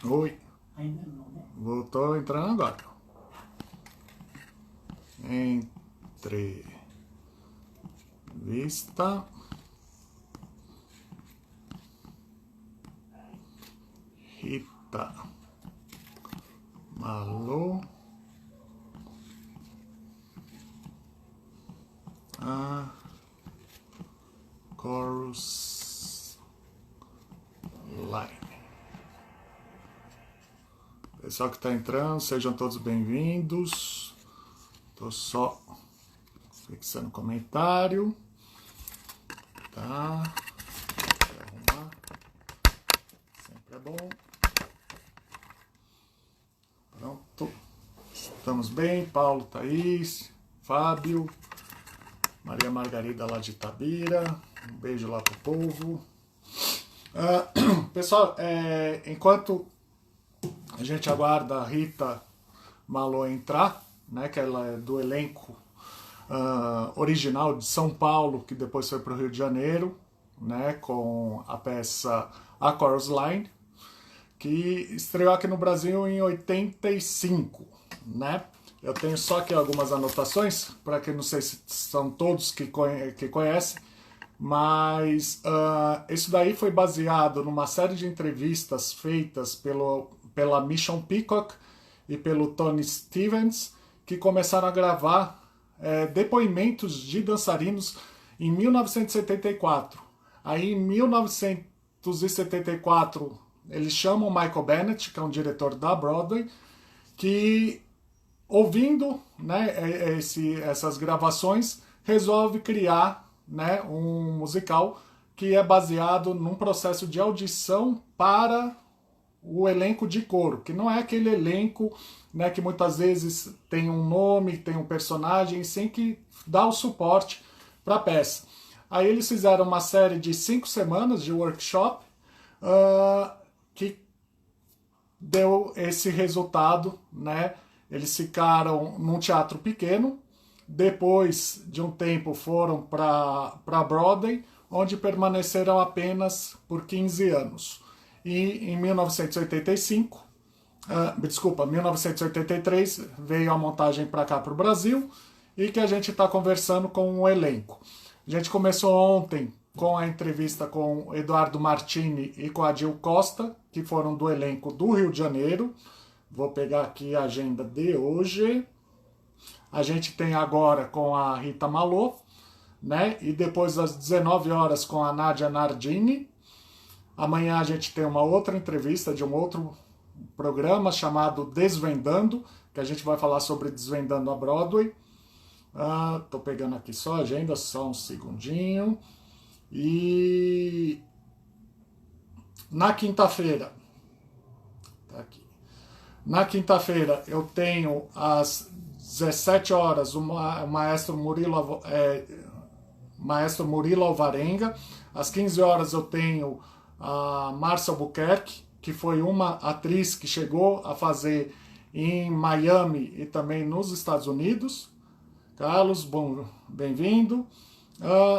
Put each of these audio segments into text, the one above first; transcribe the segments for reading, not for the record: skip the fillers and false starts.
Oi, Ainda não, né? tô entrando agora. Entrevista. Rita Malu. A Chorus Line. Pessoal que está entrando, sejam todos bem-vindos. Tô só fixando comentário. Tá. Vou arrumar. Sempre é bom. Pronto. Estamos bem. Paulo, Thaís, Fábio, Maria Margarida lá de Itabira. Um beijo lá pro povo. Pessoal, enquanto a gente aguarda a Rita Malô entrar, né, que ela é do elenco original de São Paulo, que depois foi para o Rio de Janeiro, né, com a peça A Chorus Line, que estreou aqui no Brasil em 85, né? Eu tenho só aqui algumas anotações, para que não sei se são todos que conhecem, mas isso daí foi baseado numa série de entrevistas feitas pela Mission Peacock e pelo Tony Stevens, que começaram a gravar depoimentos de dançarinos em 1974. Aí em 1974 eles chamam o Michael Bennett, que é um diretor da Broadway, que ouvindo, né, essas gravações, resolve criar, né, um musical que é baseado num processo de audição para o elenco de coro, que não é aquele elenco, né, que muitas vezes tem um nome, tem um personagem, sem que dá o suporte para a peça. Aí eles fizeram uma série de 5 semanas de workshop que deu esse resultado, né? Eles ficaram num teatro pequeno, depois de um tempo foram para Broadway, onde permaneceram apenas por 15 anos. E em 1985, 1983, veio a montagem para cá, para o Brasil, e que a gente está conversando com o elenco. A gente começou ontem com a entrevista com o Eduardo Martini e com a Dil Costa, que foram do elenco do Rio de Janeiro. Vou pegar aqui a agenda de hoje. A gente tem agora com a Rita Malô, né? E depois às 19 horas com a Nádia Nardini. Amanhã a gente tem uma outra entrevista de um outro programa chamado Desvendando, que a gente vai falar sobre Desvendando a Broadway. Tô pegando aqui só a agenda, só um segundinho. E na quinta-feira, tá aqui. Na quinta-feira eu tenho às 17 horas o maestro Murilo Alvarenga. Às 15 horas eu tenho a Márcia Albuquerque, que foi uma atriz que chegou a fazer em Miami e também nos Estados Unidos. Carlos, bem-vindo.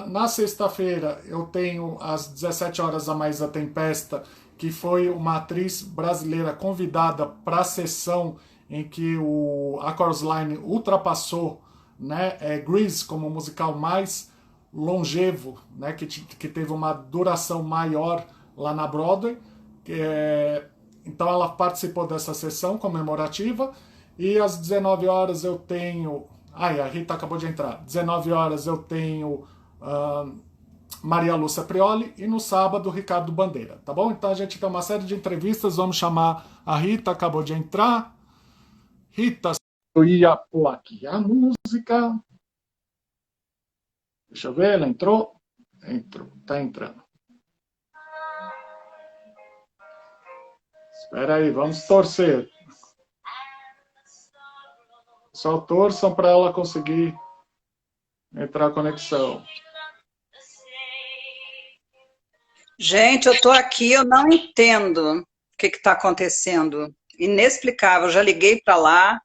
Na sexta-feira eu tenho às 17 horas a Maísa Tempesta, que foi uma atriz brasileira convidada para a sessão em que a Chorus Line ultrapassou, né, Grease como o musical mais longevo, né, que teve uma duração maior lá na Broadway. Então ela participou dessa sessão comemorativa. E às 19 horas eu tenho... a Rita acabou de entrar. 19 horas eu tenho Maria Lúcia Prioli e no sábado Ricardo Bandeira, tá bom? Então a gente tem uma série de entrevistas, vamos chamar a Rita, acabou de entrar. Rita, eu ia pôr aqui a música. Deixa eu ver, ela entrou? Entrou, tá entrando. Espera aí, vamos torcer. Só torçam para ela conseguir entrar a conexão. Gente, eu tô aqui, eu não entendo o que está acontecendo. Inexplicável, já liguei para lá.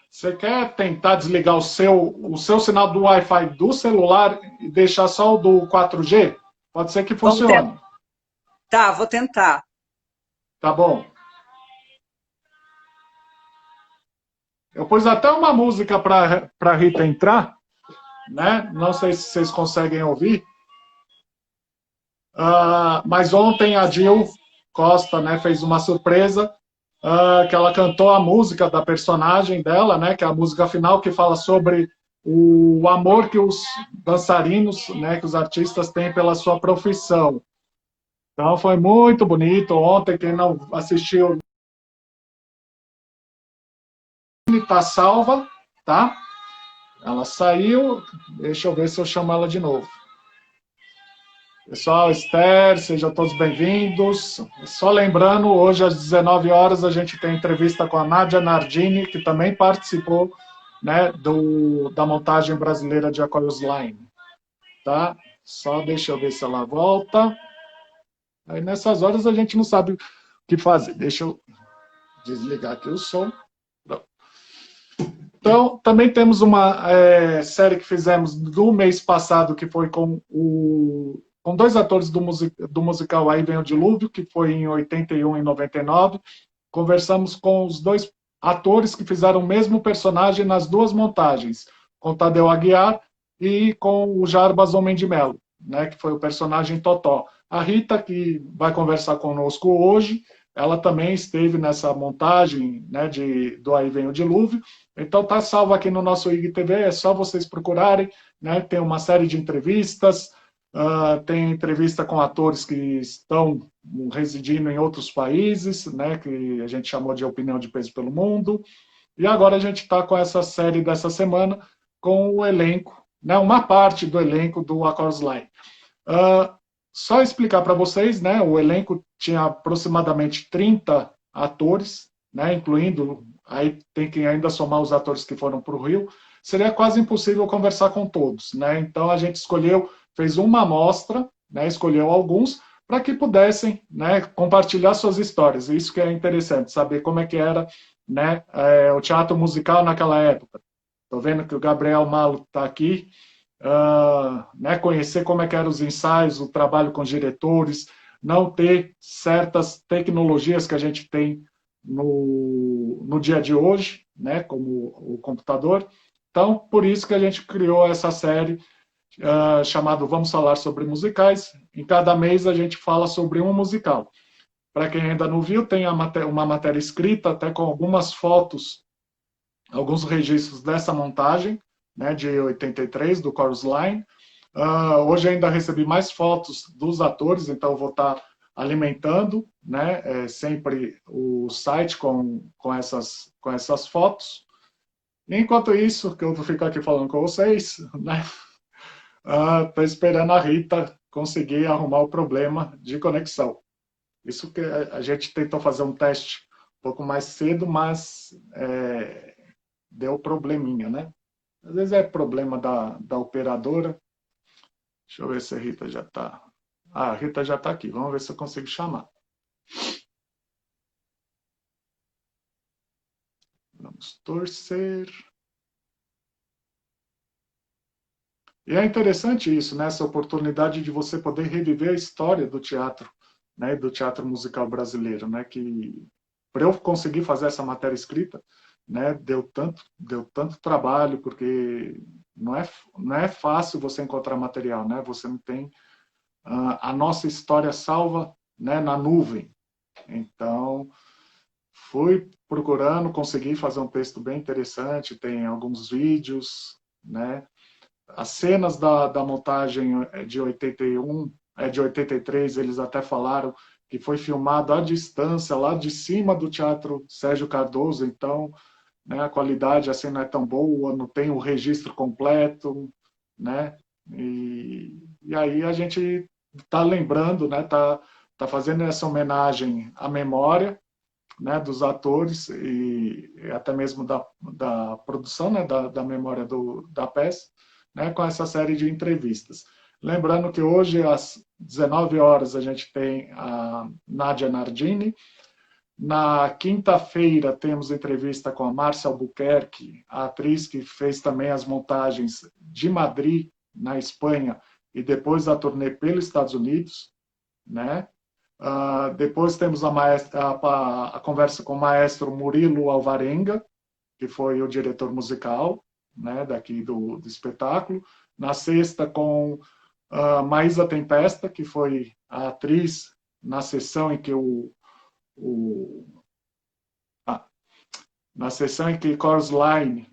Você quer tentar desligar o seu sinal do Wi-Fi do celular e deixar só o do 4G? Pode ser que funcione. Tá, vou tentar. Tá bom. Eu pus até uma música para Rita entrar, né? Não sei se vocês conseguem ouvir. Mas ontem a Jill Costa, né, fez uma surpresa, que ela cantou a música da personagem dela, né, que é a música final que fala sobre o amor que os dançarinos, né, que os artistas têm pela sua profissão. Então foi muito bonito. Ontem, quem não assistiu, está salva, tá? Ela saiu. Deixa eu ver se eu chamo ela de novo. Pessoal, Esther, sejam todos bem-vindos. Só lembrando, hoje às 19 horas a gente tem entrevista com a Nádia Nardini, que também participou, né, da montagem brasileira de A Chorus Line. Tá? Só deixa eu ver se ela volta. Aí nessas horas a gente não sabe o que fazer. Deixa eu desligar aqui o som. Então, também temos uma série que fizemos no mês passado, que foi com dois atores do musical Aí Vem o Dilúvio, que foi em 81 e 99. Conversamos com os dois atores que fizeram o mesmo personagem nas duas montagens, com Tadeu Aguiar e com o Jarbas Homem de Melo, né, que foi o personagem Totó. A Rita, que vai conversar conosco hoje, ela também esteve nessa montagem, né, do Aí Vem o Dilúvio. Então está salvo aqui no nosso IGTV, é só vocês procurarem, né? Tem uma série de entrevistas, tem entrevista com atores que estão residindo em outros países, né? Que a gente chamou de Opinião de Peso pelo Mundo. E agora a gente está com essa série dessa semana com o elenco, né? Uma parte do elenco do A Chorus Line. Só explicar para vocês, né? O elenco tinha aproximadamente 30 atores, né? Incluindo, aí tem que ainda somar os atores que foram para o Rio. Seria quase impossível conversar com todos, né? Então a gente fez uma amostra, né? Escolheu alguns para que pudessem, né, compartilhar suas histórias. Isso que é interessante, saber como é que era, né, o teatro musical naquela época. Estou vendo que o Gabriel Malo está aqui. Né, conhecer como é que eram os ensaios, o trabalho com diretores, não ter certas tecnologias que a gente tem no dia de hoje, né, como o computador. Então, por isso que a gente criou essa série chamada Vamos Falar sobre Musicais. Em cada mês a gente fala sobre um musical. Para quem ainda não viu, tem uma matéria escrita, até com algumas fotos, alguns registros dessa montagem, né, de 83, do Chorus Line. Hoje ainda recebi mais fotos dos atores, então eu vou estar alimentando, né, sempre o site com essas fotos. Enquanto isso, que eu vou ficar aqui falando com vocês, né, estou esperando a Rita conseguir arrumar o problema de conexão. Isso que a gente tentou fazer um teste um pouco mais cedo, mas deu probleminha, né? Às vezes é problema da operadora. Deixa eu ver se a Rita já está. A Rita já está aqui. Vamos ver se eu consigo chamar. Vamos torcer. E é interessante isso, né? Essa oportunidade de você poder reviver a história do teatro, né? Do teatro musical brasileiro, né? Que para eu conseguir fazer essa matéria escrita, né? Deu tanto trabalho, porque não é fácil você encontrar material, né? Você não tem a nossa história salva, né, na nuvem. Então, fui procurando, consegui fazer um texto bem interessante, tem alguns vídeos, né? As cenas da montagem de 81, de 83, eles até falaram que foi filmado à distância, lá de cima do Teatro Sérgio Cardoso, então, né, a qualidade assim não é tão boa, não tem o registro completo, né? E aí a gente está lembrando, né? Tá fazendo essa homenagem à memória, né, dos atores e até mesmo da produção, né, da memória da peça, né, com essa série de entrevistas. Lembrando que hoje, às 19 horas, a gente tem a Nádia Nardini. Na quinta-feira, temos entrevista com a Márcia Albuquerque, a atriz que fez também as montagens de Madrid, na Espanha, e depois a turnê pelos Estados Unidos, né? Depois temos a conversa com o maestro Murilo Alvarenga, que foi o diretor musical, né, daqui do espetáculo. Na sexta, com Maísa Tempesta, que foi a atriz na sessão em que na sessão em que Chorus Line,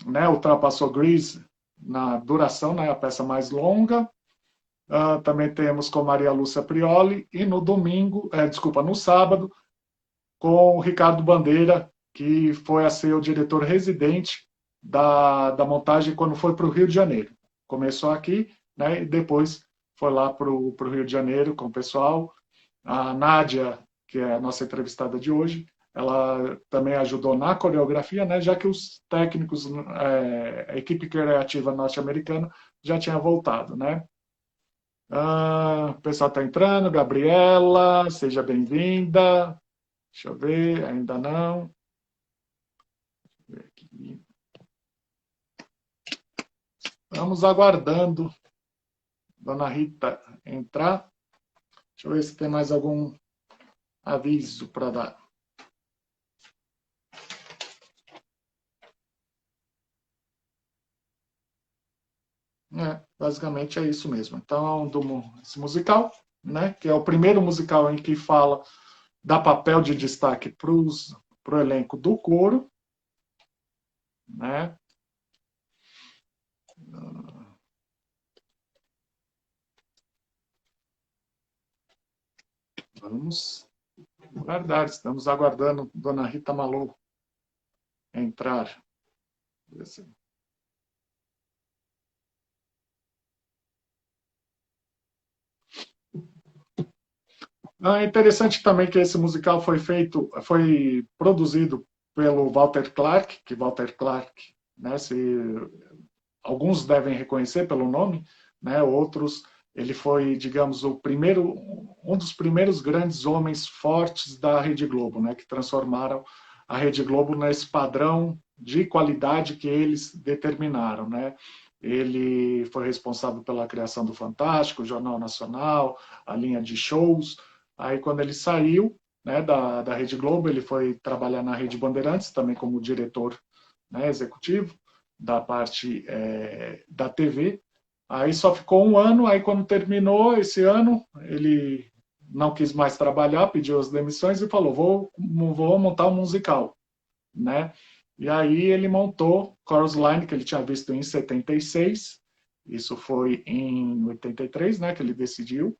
né, ultrapassou Grease na duração, né, a peça mais longa. Também temos com Maria Lúcia Prioli, e no domingo, no sábado, com o Ricardo Bandeira, que foi a ser o diretor residente da montagem quando foi para o Rio de Janeiro. Começou aqui, né, e depois foi lá para o Rio de Janeiro com o pessoal. A Nádia, que é a nossa entrevistada de hoje, ela também ajudou na coreografia, né, já que os técnicos, a equipe criativa norte-americana já tinha voltado, né? O pessoal está entrando. Gabriela, seja bem-vinda. Deixa eu ver, ainda não. Estamos aguardando Dona Rita entrar. Deixa eu ver se tem mais algum aviso para dar. Basicamente é isso mesmo. Então, esse musical, né, que é o primeiro musical em que fala, dá papel de destaque para o elenco do coro, né? Vamos guardar, estamos aguardando Dona Rita Malou entrar. É interessante também que esse musical foi produzido pelo Walter Clark, que Walter Clark, né, alguns devem reconhecer pelo nome, né, outros, ele foi, digamos, um dos primeiros grandes homens fortes da Rede Globo, né, que transformaram a Rede Globo nesse padrão de qualidade que eles determinaram, né? Ele foi responsável pela criação do Fantástico, o Jornal Nacional, a linha de shows. Aí, quando ele saiu, né, da Rede Globo, ele foi trabalhar na Rede Bandeirantes, também como diretor, né, executivo da parte da TV. Aí só ficou um ano. Aí, quando terminou esse ano, ele não quis mais trabalhar, pediu as demissões e falou: vou montar um musical, né? E aí ele montou Chorus Line, que ele tinha visto em 76. Isso foi em 83, né, que ele decidiu.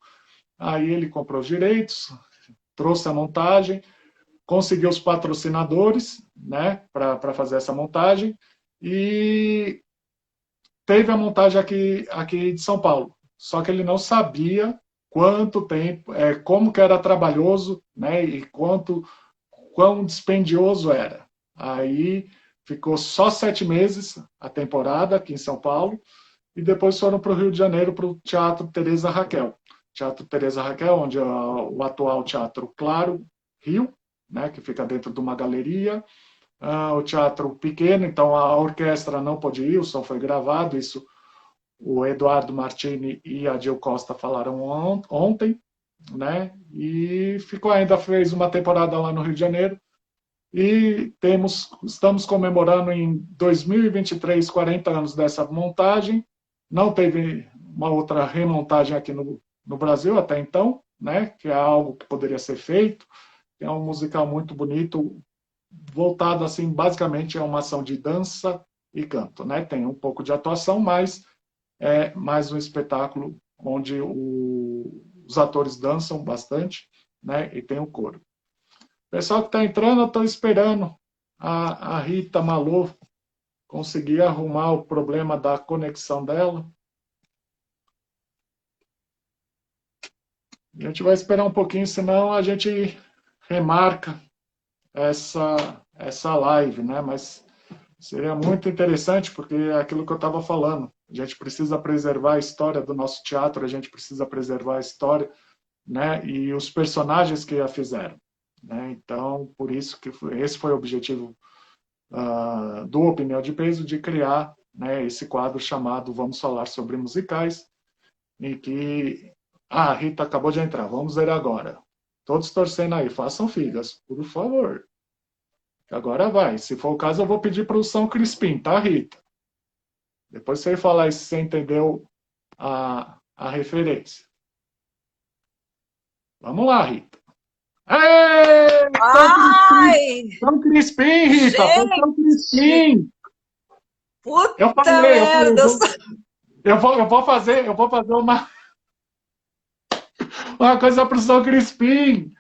Aí ele comprou os direitos, trouxe a montagem, conseguiu os patrocinadores, né, para fazer essa montagem, e teve a montagem aqui de São Paulo. Só que ele não sabia quanto tempo, como que era trabalhoso, né, e quão dispendioso era. Aí ficou só 7 meses a temporada aqui em São Paulo, e depois foram para o Rio de Janeiro, para o Teatro Teresa Raquel. Teatro Teresa Raquel, onde é o atual Teatro Claro Rio, né, que fica dentro de uma galeria. O teatro pequeno, então a orquestra não pôde ir, o som foi gravado, isso o Eduardo Martini e a Gil Costa falaram ontem, né? E fez uma temporada lá no Rio de Janeiro. E estamos comemorando em 2023 40 anos dessa montagem. Não teve uma outra remontagem aqui no Brasil até então, né? Que é algo que poderia ser feito. É um musical muito bonito, voltado assim, basicamente é uma ação de dança e canto, né? Tem um pouco de atuação, mas é mais um espetáculo onde os atores dançam bastante, né? E tem o coro. Pessoal que está entrando, eu estou esperando a Rita Malô conseguir arrumar o problema da conexão dela. A gente vai esperar um pouquinho, senão a gente remarca essa live, né? Mas seria muito interessante, porque é aquilo que eu estava falando. A gente precisa preservar a história do nosso teatro, a gente precisa preservar a história, né? E os personagens que a fizeram, né? Então, por isso que esse foi o objetivo do Opinião de Peso, de criar, né, esse quadro chamado Vamos Falar sobre Musicais, em que a Rita acabou de entrar. Vamos ver agora. Todos torcendo aí, façam figas, por favor. Agora vai. Se for o caso, eu vou pedir para o São Crispim, tá, Rita? Depois você falar aí se você entendeu a referência. Vamos lá, Rita. Ê! Ai, São Crispim, Rita! Foi São gente! Crispim! Eu Puta falei, merda! eu vou fazer uma coisa pro São Crispim.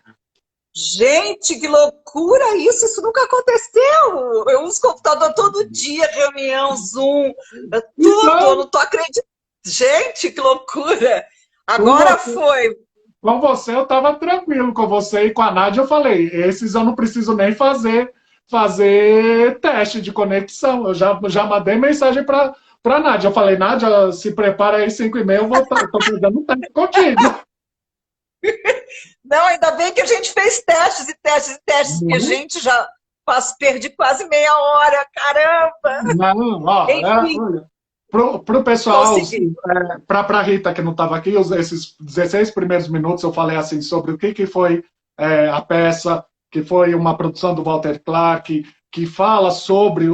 Gente, que loucura isso! Isso nunca aconteceu! Eu uso computador todo dia, reunião, Zoom, tudo, eu não tô acreditando. Gente, que loucura! Agora foi. Com você eu estava tranquilo, com você e com a Nádia eu falei, esses eu não preciso nem fazer teste de conexão. Eu já mandei mensagem para a Nádia. Eu falei, Nádia, se prepara aí 5h30, eu estou fazendo um teste contigo. Não, ainda bem que a gente fez testes e testes e testes, porque a gente já perdi quase meia hora, caramba! Não, ó, Enfim, pro pessoal, consegui. para a Rita que não estava aqui, esses 16 primeiros minutos eu falei assim sobre o que foi a peça, que foi uma produção do Walter Clark, que fala sobre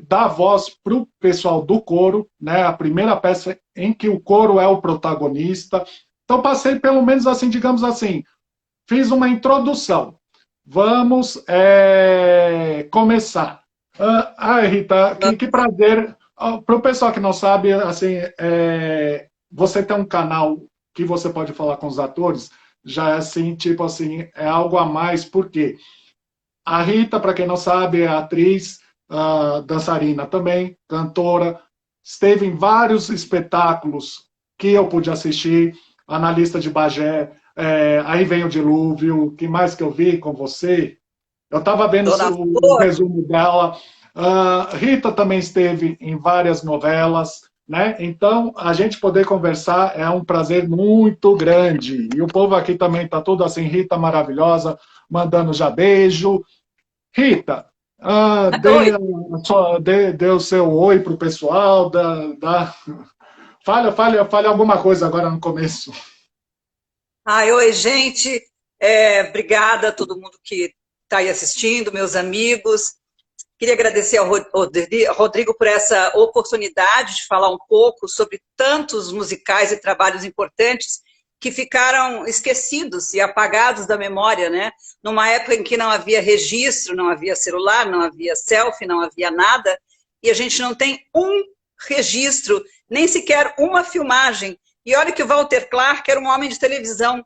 dar voz para o pessoal do coro, né? A primeira peça em que o coro é o protagonista. Então passei pelo menos assim, digamos assim, fiz uma introdução. Vamos começar. Rita, que prazer. Para o pessoal que não sabe, assim, você tem um canal que você pode falar com os atores, já é assim, tipo assim, é algo a mais, porque a Rita, para quem não sabe, é atriz, dançarina também, cantora, esteve em vários espetáculos que eu pude assistir, analista de Bagé, Aí Vem o Dilúvio, o que mais que eu vi com você? Eu estava vendo Dona o Flor, resumo dela. Rita também esteve em várias novelas, né? Então, a gente poder conversar é um prazer muito grande. E o povo aqui também está tudo assim, Rita maravilhosa, mandando já beijo. Rita, oi. dê o seu oi para o pessoal. Fale alguma coisa agora no começo. Ai, oi, gente. Obrigada a todo mundo que está aí assistindo, meus amigos. Queria agradecer ao Rodrigo por essa oportunidade de falar um pouco sobre tantos musicais e trabalhos importantes que ficaram esquecidos e apagados da memória, né? Numa época em que não havia registro, não havia celular, não havia selfie, não havia nada, e a gente não tem um registro, nem sequer uma filmagem. E olha que o Walter Clark era um homem de televisão.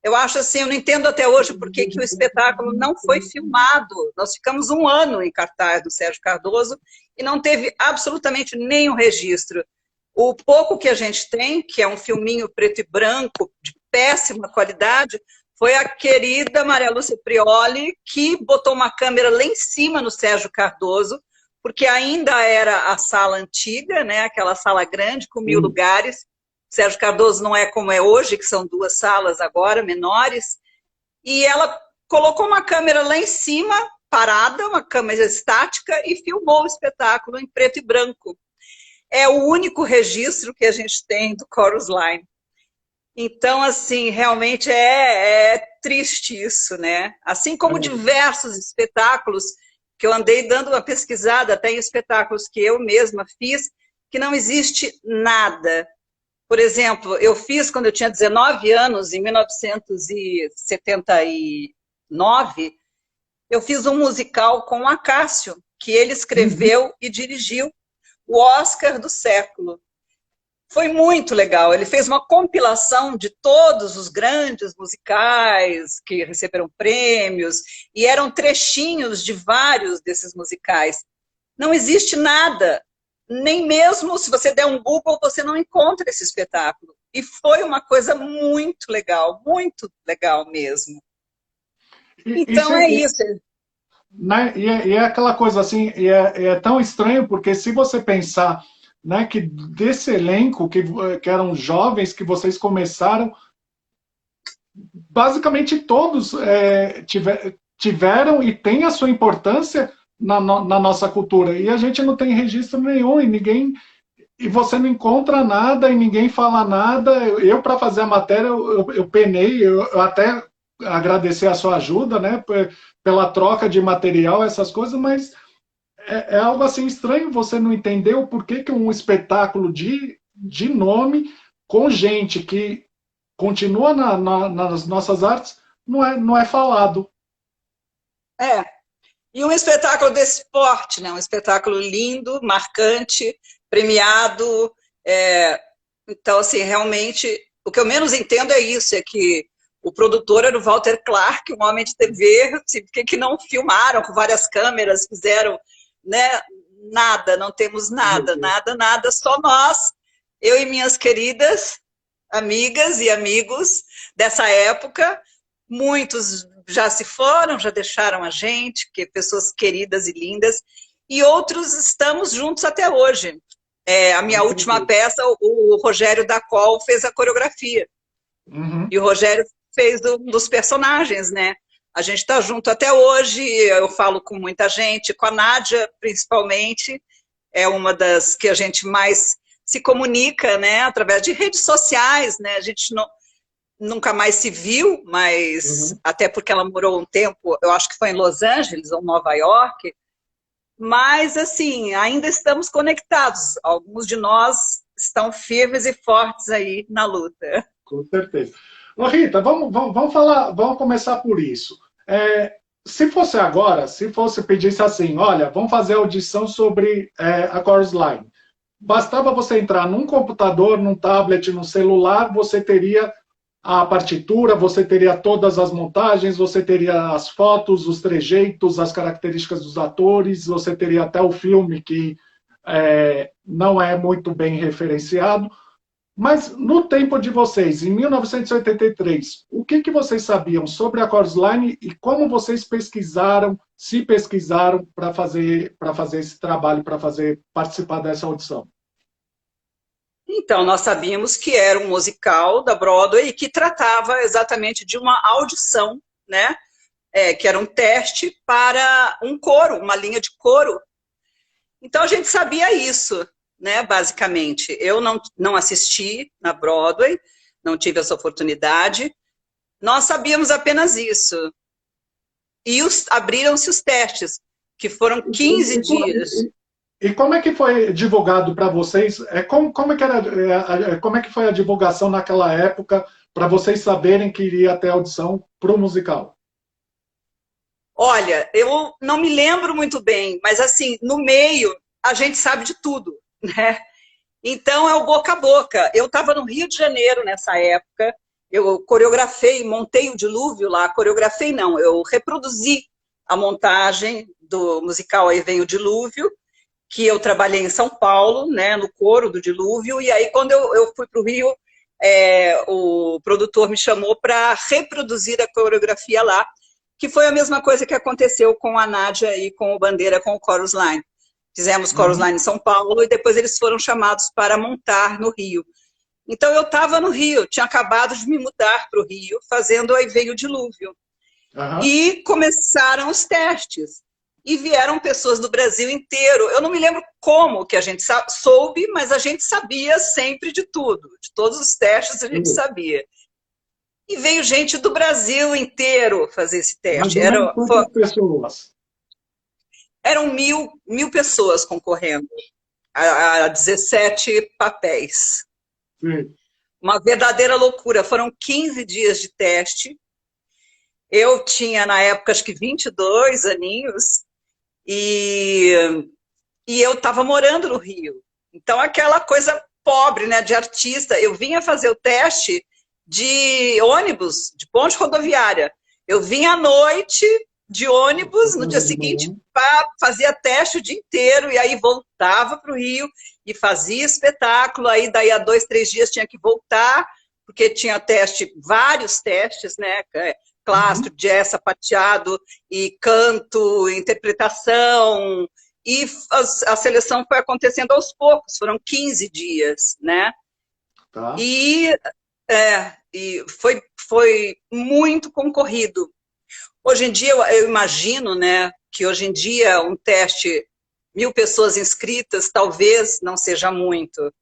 Eu acho assim, eu não entendo até hoje por que o espetáculo não foi filmado. Nós ficamos 1 ano em cartaz do Sérgio Cardoso e não teve absolutamente nenhum registro. O pouco que a gente tem, que é um filminho preto e branco, de péssima qualidade, foi a querida Maria Lúcia Prioli, que botou uma câmera lá em cima no Sérgio Cardoso, porque ainda era a sala antiga, né? Aquela sala grande, com 1000 lugares. Sérgio Cardoso não é como é hoje, que são 2 salas agora, menores. E ela colocou uma câmera lá em cima, parada, uma câmera estática, e filmou o espetáculo em preto e branco. É o único registro que a gente tem do Chorus Line. Então, assim, realmente é triste isso, né? Assim como diversos espetáculos que eu andei dando uma pesquisada até em espetáculos que eu mesma fiz, que não existe nada. Por exemplo, eu fiz quando eu tinha 19 anos, em 1979, eu fiz um musical com o Acácio, que ele escreveu e dirigiu, o Oscar do século. Foi muito legal. Ele fez uma compilação de todos os grandes musicais que receberam prêmios, e eram trechinhos de vários desses musicais. Não existe nada. Nem mesmo se você der um Google, você não encontra esse espetáculo. E foi uma coisa muito legal mesmo. Então é isso. Né? E é aquela coisa assim, é tão estranho, porque se você pensar, né, que desse elenco, que eram jovens, que vocês começaram, basicamente todos tiveram e têm a sua importância na nossa cultura. E a gente não tem registro nenhum, e você não encontra nada, e ninguém fala nada. Eu para fazer a matéria, eu penei, eu até agradecer a sua ajuda, né, pela troca de material, essas coisas, mas é algo assim estranho você não entender o porquê que um espetáculo de nome com gente que continua nas nossas artes não é falado. É, e um espetáculo desse porte, né? Um espetáculo lindo, marcante, premiado. Então, assim, realmente, o que eu menos entendo é isso, é que o produtor era o Walter Clark, um homem de TV, assim, por que não filmaram com várias câmeras, fizeram, né? Nada, não temos nada, nada, nada, só nós, eu e minhas queridas amigas e amigos dessa época, muitos já se foram, já deixaram a gente, que pessoas queridas e lindas, e outros estamos juntos até hoje. A minha última peça, o Rogério Dacol fez a coreografia. Uhum. E o Rogério fez um dos personagens, né? A gente está junto até hoje, eu falo com muita gente, com a Nádia, principalmente, é uma das que a gente mais se comunica, né? Através de redes sociais, né? A gente nunca mais se viu, mas até porque ela morou um tempo, eu acho que foi em Los Angeles ou Nova York, mas, assim, ainda estamos conectados. Alguns de nós estão firmes e fortes aí na luta. Com certeza. Ô, Rita, vamos falar, vamos começar por isso. Se fosse agora, se fosse pedisse assim, olha, vamos fazer audição sobre a Chorus Line. Bastava você entrar num computador, num tablet, num celular, você teria a partitura, você teria todas as montagens, você teria as fotos, os trejeitos, as características dos atores, você teria até o filme que não é muito bem referenciado. Mas no tempo de vocês, em 1983, o que vocês sabiam sobre a Chorus Line e como vocês pesquisaram, se pesquisaram para fazer esse trabalho, para participar dessa audição? Então, nós sabíamos que era um musical da Broadway que tratava exatamente de uma audição, né? Que era um teste para um coro, uma linha de coro. Então, a gente sabia isso, né, basicamente. Eu não assisti na Broadway, não tive essa oportunidade. Nós sabíamos apenas isso. E abriram-se os testes, que foram 15 dias. E como é que foi divulgado para vocês? Como é que foi a divulgação naquela época para vocês saberem que iria ter audição para o musical? Olha, eu não me lembro muito bem, mas assim, no meio a gente sabe de tudo, né? Então é o boca a boca. Eu estava no Rio de Janeiro nessa época, eu coreografei, montei o Dilúvio lá, coreografei não, eu reproduzi a montagem do musical Aí Vem o Dilúvio, que eu trabalhei em São Paulo, né, no coro do Dilúvio, e aí quando eu fui para o Rio, o produtor me chamou para reproduzir a coreografia lá, que foi a mesma coisa que aconteceu com a Nádia e com o Bandeira, com o Chorus Line. Fizemos Chorus Line em São Paulo e depois eles foram chamados para montar no Rio. Então eu estava no Rio, tinha acabado de me mudar para o Rio, fazendo Aí Veio o Dilúvio. E começaram os testes. E vieram pessoas do Brasil inteiro. Eu não me lembro como que a gente soube, mas a gente sabia sempre de tudo. De todos os testes a gente sabia. E veio gente do Brasil inteiro fazer esse teste. Quantas pessoas? Eram mil pessoas concorrendo a 17 papéis. Sim. Uma verdadeira loucura. Foram 15 dias de teste. Eu tinha, na época, acho que 22 aninhos. E eu estava morando no Rio. Então, aquela coisa pobre, né, de artista. Eu vinha fazer o teste de ônibus, de ponte rodoviária. Eu vinha à noite de ônibus, no dia seguinte fazia teste o dia inteiro, e aí voltava para o Rio e fazia espetáculo. Aí, daí a 2, 3 dias tinha que voltar, porque tinha vários testes, né? Clássico, jazz, sapateado, e canto, interpretação, e a seleção foi acontecendo aos poucos, foram 15 dias, né? Tá. E foi muito concorrido. Hoje em dia, eu imagino, né, que hoje em dia um teste, 1000 pessoas inscritas, talvez não seja muito,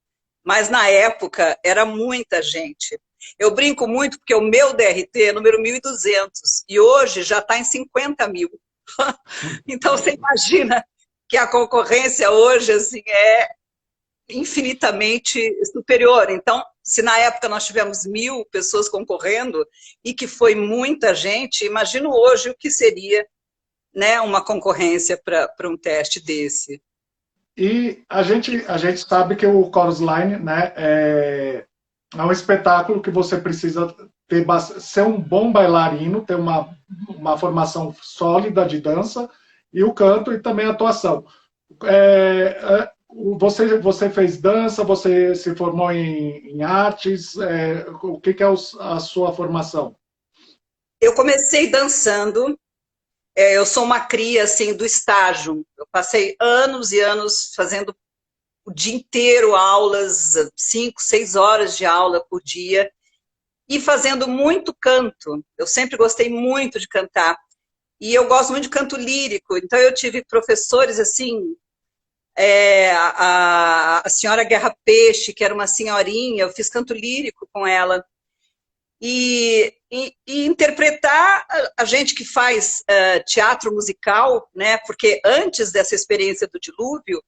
mas na época era muita gente. Eu brinco muito porque o meu DRT é número 1.200 e hoje já está em 50 mil. Então, você imagina que a concorrência hoje assim, é infinitamente superior. Então, se na época nós tivemos 1.000 pessoas concorrendo e que foi muita gente, imagino hoje o que seria, né, uma concorrência para um teste desse. E a gente sabe que o Chorus Line, né, é um espetáculo que você precisa ter, ser um bom bailarino, ter uma formação sólida de dança, e o canto e também a atuação. Você fez dança, você se formou em artes, o que é a sua formação? Eu comecei dançando, eu sou uma cria assim, do estágio. Eu passei anos e anos fazendo o dia inteiro aulas, 5, 6 horas de aula por dia, e fazendo muito canto. Eu sempre gostei muito de cantar. E eu gosto muito de canto lírico, então eu tive professores assim, a senhora Guerra Peixe, que era uma senhorinha, eu fiz canto lírico com ela. E interpretar a gente que faz teatro musical, né? Porque antes dessa experiência do dilúvio,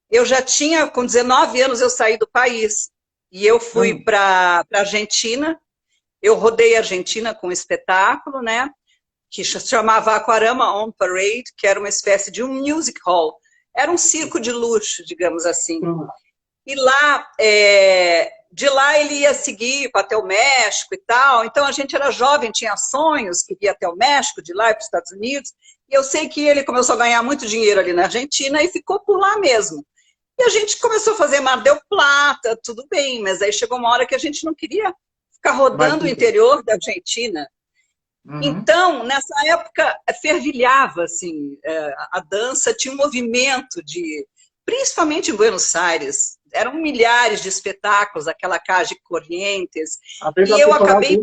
eu já tinha, com 19 anos, eu saí do país. E eu fui para a Argentina, eu rodei a Argentina com um espetáculo, né? Que se chamava Aquarama on Parade, que era uma espécie de um music hall. Era um circo de luxo, digamos assim. E lá, de lá ele ia seguir até o México e tal. Então a gente era jovem, tinha sonhos, queria até o México, de lá para os Estados Unidos. E eu sei que ele começou a ganhar muito dinheiro ali na Argentina e ficou por lá mesmo. E a gente começou a fazer Mar del Plata, tudo bem, mas aí chegou uma hora que a gente não queria ficar rodando o interior da Argentina. Então, nessa época, fervilhava, assim, a dança tinha um movimento principalmente em Buenos Aires, eram milhares de espetáculos, aquela Calle Corrientes, a vida e eu cultural acabei...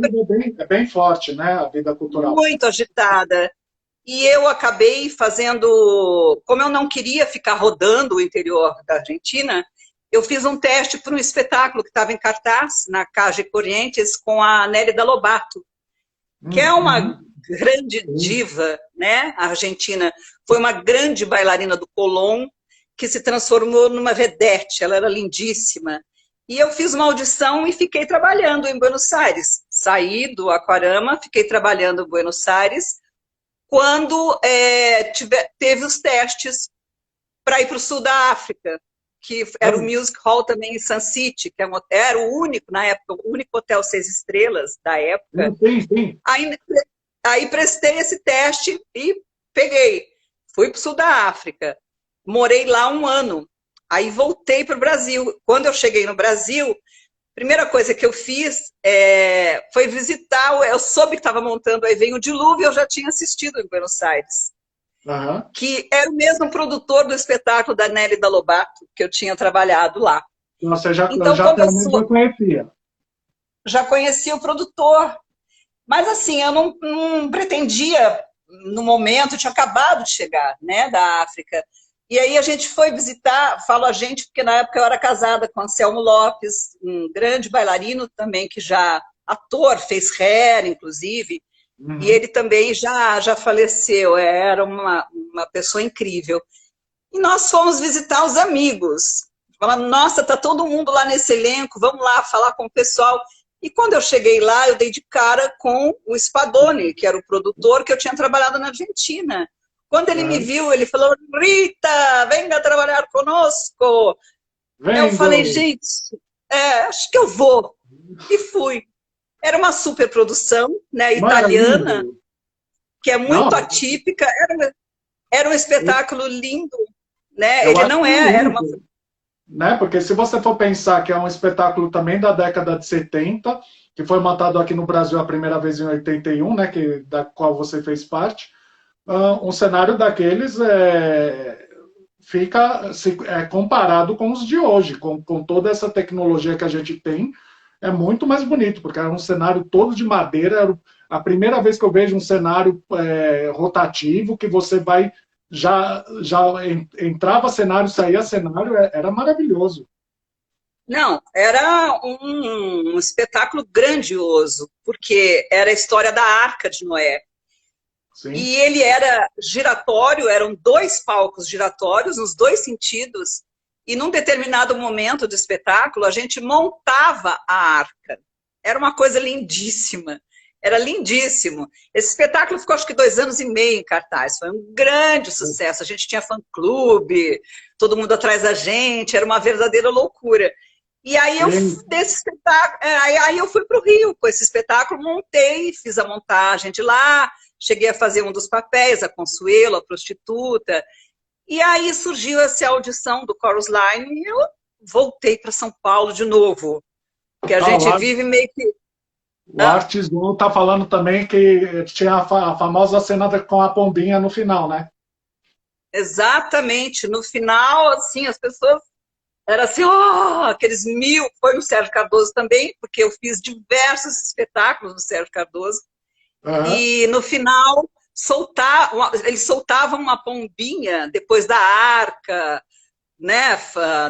é bem forte, né, a vida cultural. Muito agitada. E eu acabei fazendo, como eu não queria ficar rodando o interior da Argentina, eu fiz um teste para um espetáculo que estava em cartaz, na Calle Corrientes, com a Nélida Lobato, que é uma grande diva, né, argentina. Foi uma grande bailarina do Colón, que se transformou numa vedete, ela era lindíssima. E eu fiz uma audição e fiquei trabalhando em Buenos Aires. Saí do Aquarama, fiquei trabalhando em Buenos Aires, quando teve os testes para ir para o sul da África, que era o Music Hall também em Sun City, que era o único, na época, o único hotel 6 estrelas da época. Sim. Aí prestei esse teste e peguei. Fui para o sul da África. Morei lá 1 ano. Aí voltei para o Brasil. Quando eu cheguei no Brasil, a primeira coisa que eu fiz foi visitar, eu soube que estava montando Aí Vem o Dilúvio, eu já tinha assistido em Buenos Aires. Que era o mesmo produtor do espetáculo da Nélida Lobato, que eu tinha trabalhado lá. Você já conhecia? Já conhecia o produtor. Mas assim, eu não pretendia, no momento, eu tinha acabado de chegar, né, da África. E aí a gente foi visitar, falo a gente, porque na época eu era casada com Anselmo Lopes, um grande bailarino também, que já ator, fez Hair, inclusive, e ele também já faleceu, era uma pessoa incrível. E nós fomos visitar os amigos, falando, nossa, tá todo mundo lá nesse elenco, vamos lá falar com o pessoal. E quando eu cheguei lá, eu dei de cara com o Spadoni, que era o produtor que eu tinha trabalhado na Argentina. Quando ele me viu, ele falou, Rita, venga trabalhar conosco. Eu falei, gente, acho que eu vou. E fui. Era uma superprodução, né, italiana, que é muito atípica. Era um espetáculo lindo. Né? Ele não era uma... Né? Porque se você for pensar que é um espetáculo também da década de 70, que foi montado aqui no Brasil a primeira vez em 81, né, da qual você fez parte, um cenário daqueles fica comparado com os de hoje, com toda essa tecnologia que a gente tem, é muito mais bonito, porque era um cenário todo de madeira, era a primeira vez que eu vejo um cenário rotativo, que você vai... Já entrava cenário, saía cenário, era maravilhoso. Não, era um espetáculo grandioso, porque era a história da Arca de Noé. Sim. E ele era giratório, eram dois palcos giratórios, nos dois sentidos, e num determinado momento do espetáculo, a gente montava a arca. Era uma coisa lindíssima, era lindíssimo. Esse espetáculo ficou, acho que 2 anos e meio em cartaz, foi um grande sucesso. A gente tinha fã-clube, todo mundo atrás da gente, era uma verdadeira loucura. E aí eu, Sim. desse espetáculo, aí eu fui para o Rio com esse espetáculo, montei, fiz a montagem de lá, cheguei a fazer um dos papéis, a Consuelo, a prostituta, e aí surgiu essa audição do Chorus Line e eu voltei para São Paulo de novo, porque a Ah, gente vive meio que... o Ah, Artis1 está falando também que tinha a famosa cena com a pombinha no final, né? exatamente, no final, assim, as pessoas... Era assim, oh, aqueles mil... Foi no Sérgio Cardoso também, porque eu fiz diversos espetáculos no Sérgio Cardoso, Aham. e no final eles soltavam uma pombinha depois da arca, né,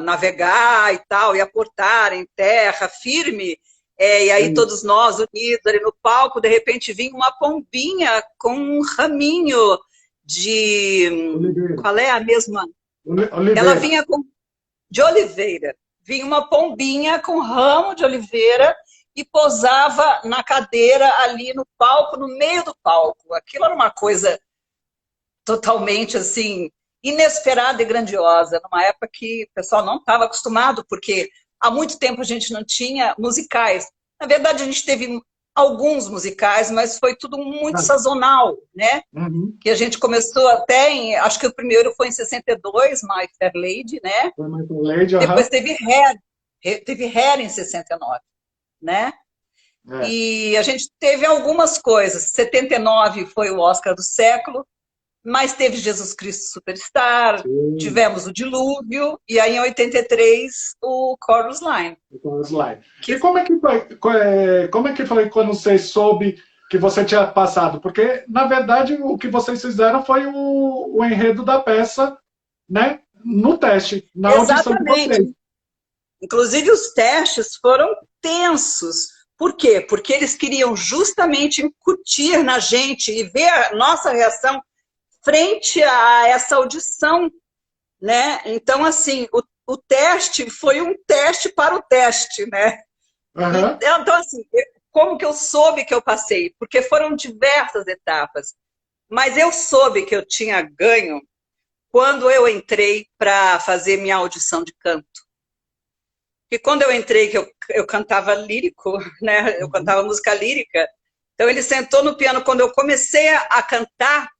navegar e tal, e aportar em terra firme, e aí Sim. todos nós unidos ali no palco, de repente vinha uma pombinha com um raminho de... Oliveira. Qual é a mesma? Ela Oliveira. vinha de oliveira. Vinha uma pombinha com ramo de oliveira e posava na cadeira ali no palco, no meio do palco. Aquilo era uma coisa totalmente assim inesperada e grandiosa, numa época que o pessoal não estava acostumado, porque há muito tempo a gente não tinha musicais. Na verdade, a gente teve alguns musicais, mas foi tudo muito Ah, sazonal, né? uhum. Que a gente começou até em, acho que o primeiro foi em 62, My Fair Lady, né? Foi Michael Lady, Depois aham. teve Hair em 69, né? É. E a gente teve algumas coisas. 79 foi o Oscar do século, mas teve Jesus Cristo Superstar, Sim. tivemos o Dilúvio, e aí em 83 o Chorus Line. Então, slide. E Que, como é que foi, como é que foi quando você soube que você tinha passado? Porque, na verdade, o que vocês fizeram foi o enredo da peça, né? No teste, na audição de vocês. exatamente. Inclusive os testes foram tensos. Por quê? Porque eles queriam justamente incutir na gente e ver a nossa reação frente a essa audição, né? Então, assim, o teste foi um teste para o teste, né? Aham. Então, assim, como que eu soube que eu passei? Porque foram diversas etapas, mas eu soube que eu tinha ganho quando eu entrei para fazer minha audição de canto. E quando eu entrei, que eu cantava lírico, né? Eu Uhum. cantava música lírica, então ele sentou no piano. Quando eu comecei a cantar,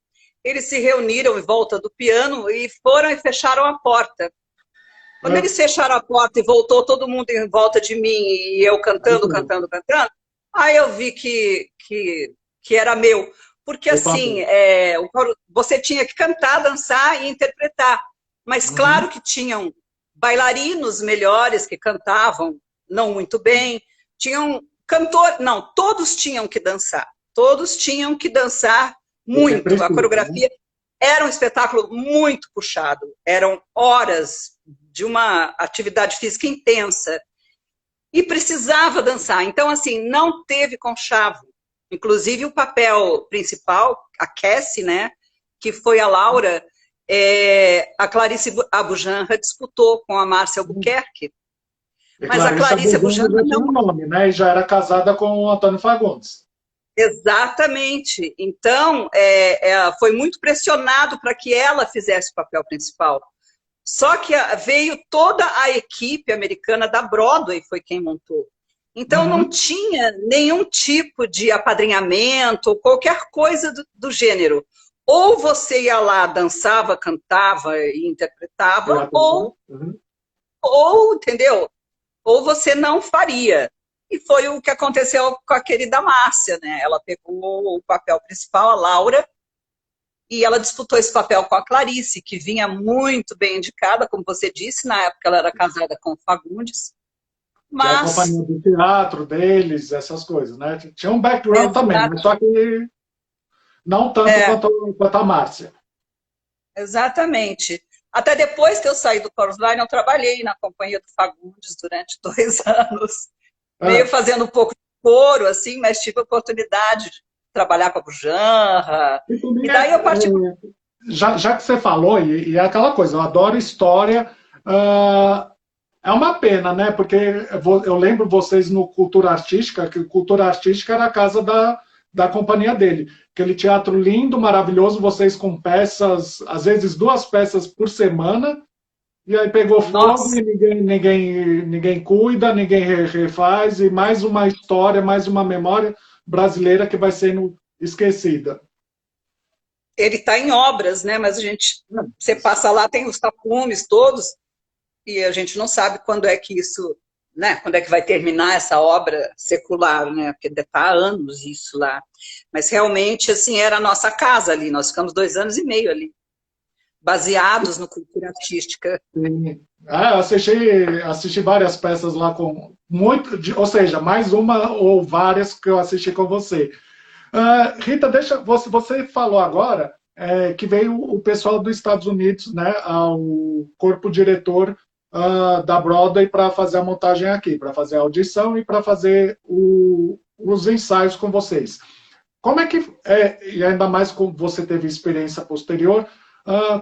eles se reuniram em volta do piano e foram e fecharam a porta. Quando Ah, eles fecharam a porta e voltou todo mundo em volta de mim e eu aí cantando, foi. cantando, cantando, aí eu vi que era meu. Porque O assim, papel. você tinha que cantar, dançar e interpretar. Mas claro Uhum. que tinham bailarinos melhores que cantavam, não muito bem. Tinham cantor, não, todos tinham que dançar. Todos tinham que dançar Porque muito. A precisa, né? coreografia era um espetáculo muito puxado. Eram horas de uma atividade física intensa e precisava dançar. Então, assim, não teve conchavo. Inclusive, o papel principal, a Cassie, né, que foi a Laura, a Clarice Abujamra disputou com a Márcia Albuquerque, E mas a Clarissa Clarice Bozano Abujamra já tinha não. um nome, né? E já era casada com o Antônio Fagundes. Exatamente. Então, foi muito pressionado para que ela fizesse o papel principal. Só que veio toda a equipe americana da Broadway, foi quem montou. Então não Uhum. tinha nenhum tipo de apadrinhamento ou qualquer coisa do gênero. Ou você ia lá, dançava, cantava e interpretava, Teatro, né? Uhum. entendeu? Ou você não faria. E foi o que aconteceu com a querida Márcia, né? Ela pegou o papel principal, a Laura, e ela disputou esse papel com a Clarice, que vinha muito bem indicada, como você disse, na época ela era casada com o Fagundes, Que é a mas companhia do teatro deles, essas coisas, né? Tinha um background também, exa mas só que não tanto é, quanto a Márcia. exatamente. Até depois que eu saí do Chorus Line, eu trabalhei na companhia do Fagundes durante 2 anos, meio Ah, fazendo um pouco de coro, assim, mas tive a oportunidade de trabalhar com a Bujanra, e também e daí eu parti. já que você falou, e é aquela coisa, eu adoro história, é uma pena, né? Porque eu lembro vocês no Cultura Artística, que Cultura Artística era a casa da companhia dele. Aquele teatro lindo, maravilhoso, vocês com peças, às vezes 2 peças por semana, e aí pegou fogo Nossa, e ninguém cuida, ninguém refaz, e mais uma história, mais uma memória brasileira que vai sendo esquecida. ele está em obras, né? Mas a gente, você passa lá, tem os tapumes todos, e a gente não sabe quando é que isso, né? Quando é que vai terminar essa obra secular, né? Porque deve estar há anos isso lá. Mas realmente, assim, era a nossa casa ali. Nós ficamos 2 anos e meio ali, baseados no cultura artística. Sim. Eu assisti várias peças lá com muito, ou seja, mais uma ou várias que eu assisti com você. Rita, deixa você falou agora que veio o pessoal dos Estados Unidos, né, ao corpo diretor da Broadway para fazer a montagem aqui, para fazer a audição e para fazer os ensaios com vocês. Como é que, e ainda mais como você teve experiência posterior,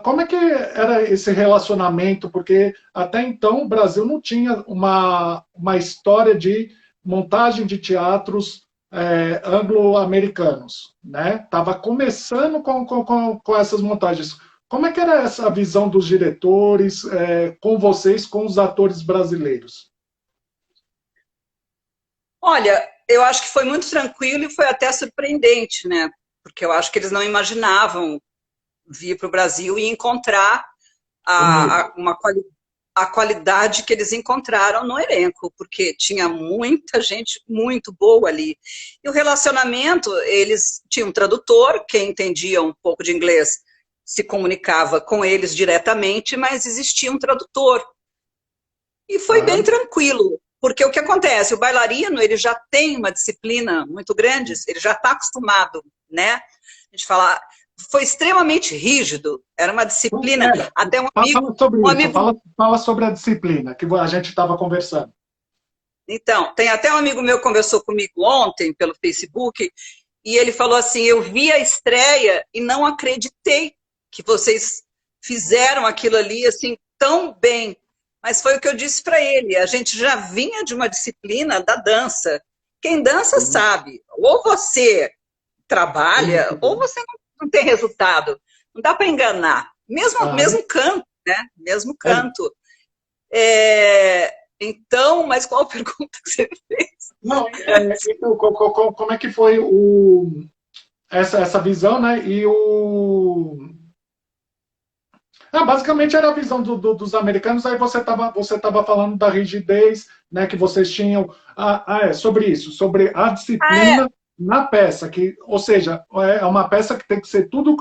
como é que era esse relacionamento? Porque até então o Brasil não tinha uma história de montagem de teatros anglo-americanos, né? Estava começando com essas montagens. Como é que era essa visão dos diretores com vocês, com os atores brasileiros? Olha, eu acho que foi muito tranquilo e foi até surpreendente, né? Porque eu acho que eles não imaginavam vir para o Brasil e encontrar a qualidade que eles encontraram no elenco, porque tinha muita gente muito boa ali. E o relacionamento, eles tinham um tradutor, quem entendia um pouco de inglês se comunicava com eles diretamente, mas existia um tradutor. E foi bem Aham. tranquilo, porque o que acontece? O bailarino, ele já tem uma disciplina muito grande, ele já está acostumado, né? A gente fala, foi extremamente rígido, era uma disciplina, até Fala sobre um isso, amigo, fala sobre a disciplina que a gente estava conversando. então, tem até um amigo meu que conversou comigo ontem pelo Facebook, e ele falou assim, eu vi a estreia e não acreditei que vocês fizeram aquilo ali assim tão bem. Mas foi o que eu disse para ele, a gente já vinha de uma disciplina da dança. Quem dança Sim, sabe, ou você muito trabalha, ou bem. você não tem resultado. Não dá para enganar. Aham. Mesmo canto, né? Mesmo É, canto. Então, mas qual a pergunta que você fez? não, então, como é que foi essa visão, né? Basicamente era a visão dos americanos, aí você tava falando da rigidez, né, que vocês tinham. Sobre isso, sobre a Ah, é. disciplina na peça, ou seja, é uma peça que tem que ser tudo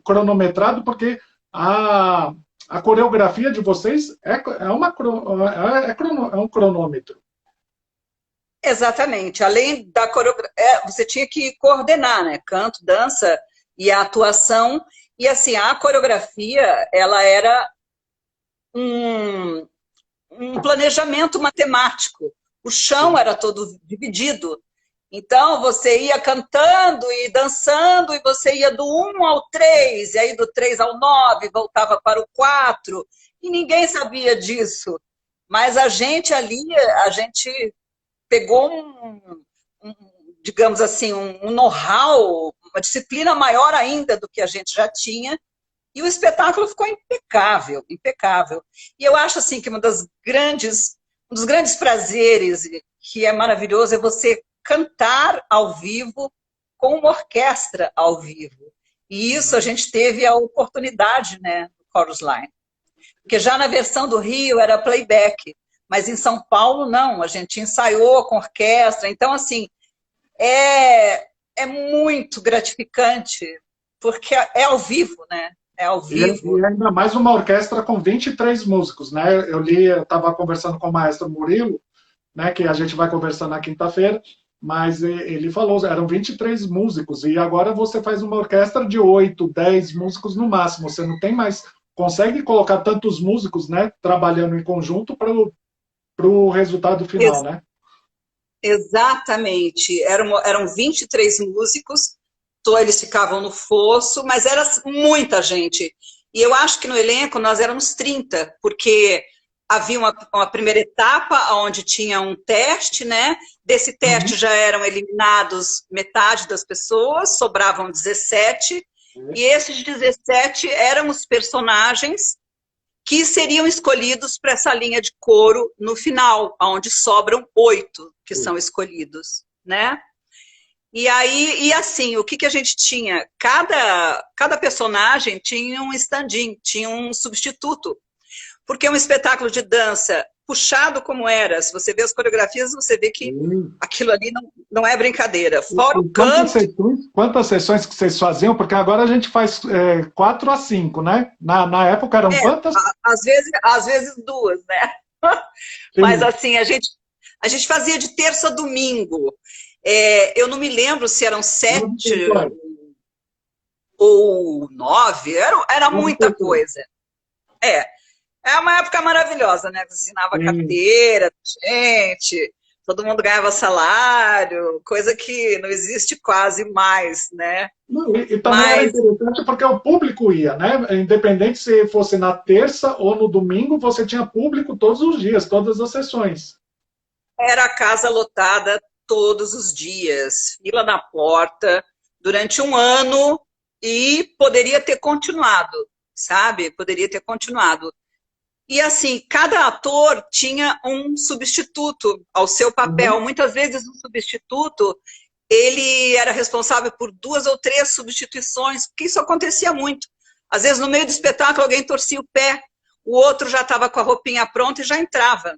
cronometrado, porque a, a coreografia de vocês é um cronômetro. Exatamente. Além da coreografia, você tinha que coordenar, né? Canto, dança e a atuação. E assim, a coreografia, ela era um, um planejamento matemático. O chão Sim. era todo dividido. Então, você ia cantando e dançando, e você ia do 1 ao 3, e aí do 3 ao 9, voltava para o 4, e ninguém sabia disso. Mas a gente ali, a gente pegou um, digamos assim, um know-how, uma disciplina maior ainda do que a gente já tinha, e o espetáculo ficou impecável, impecável. E eu acho assim que um dos grandes prazeres que é maravilhoso é você cantar ao vivo com uma orquestra ao vivo. E isso a gente teve a oportunidade, né, no Chorus Line. Porque já na versão do Rio era playback, mas em São Paulo não, a gente ensaiou com orquestra. Então, assim, é muito gratificante, porque é ao vivo, né? É ao E vivo. ainda mais uma orquestra com 23 músicos, né? Eu estava conversando com o maestro Murilo, né, que a gente vai conversar na quinta-feira, mas ele falou, eram 23 músicos, e agora você faz uma orquestra de 8, 10 músicos no máximo, você não tem mais consegue colocar tantos músicos, né, trabalhando em conjunto para o resultado final, né? Exatamente. Eram 23 músicos, eles ficavam no fosso, mas era muita gente. E eu acho que no elenco nós éramos 30, porque havia uma primeira etapa onde tinha um teste, né? Desse teste já eram eliminados metade das pessoas, sobravam 17, e esses 17 eram os personagens que seriam escolhidos para essa linha de coro no final, onde sobram 8 que são escolhidos, né? E aí, e assim, o que a gente tinha? Cada personagem tinha um stand-in, tinha um substituto, porque é um espetáculo de dança puxado como era. Se você vê as coreografias, você vê que aquilo ali não é brincadeira. Fora o canto... Quantas sessões que vocês faziam? Porque agora a gente faz 4 a 5, né? Na época eram quantas? Às vezes 2, né? Mas assim, a gente fazia de terça a domingo. Eu não me lembro se eram 7 ou 9, era muita coisa. É uma época maravilhosa, né? Você ensinava carteira, gente, todo mundo ganhava salário, coisa que não existe quase mais, né? E também era interessante porque o público ia, né? Independente se fosse na terça ou no domingo, você tinha público todos os dias, todas as sessões. Era a casa lotada todos os dias, fila na porta, durante um ano, e poderia ter continuado, sabe? Poderia ter continuado. E assim, cada ator tinha um substituto ao seu papel. Muitas vezes o substituto, ele era responsável por 2 ou 3 substituições, porque isso acontecia muito. Às vezes no meio do espetáculo alguém torcia o pé, o outro já estava com a roupinha pronta e já entrava.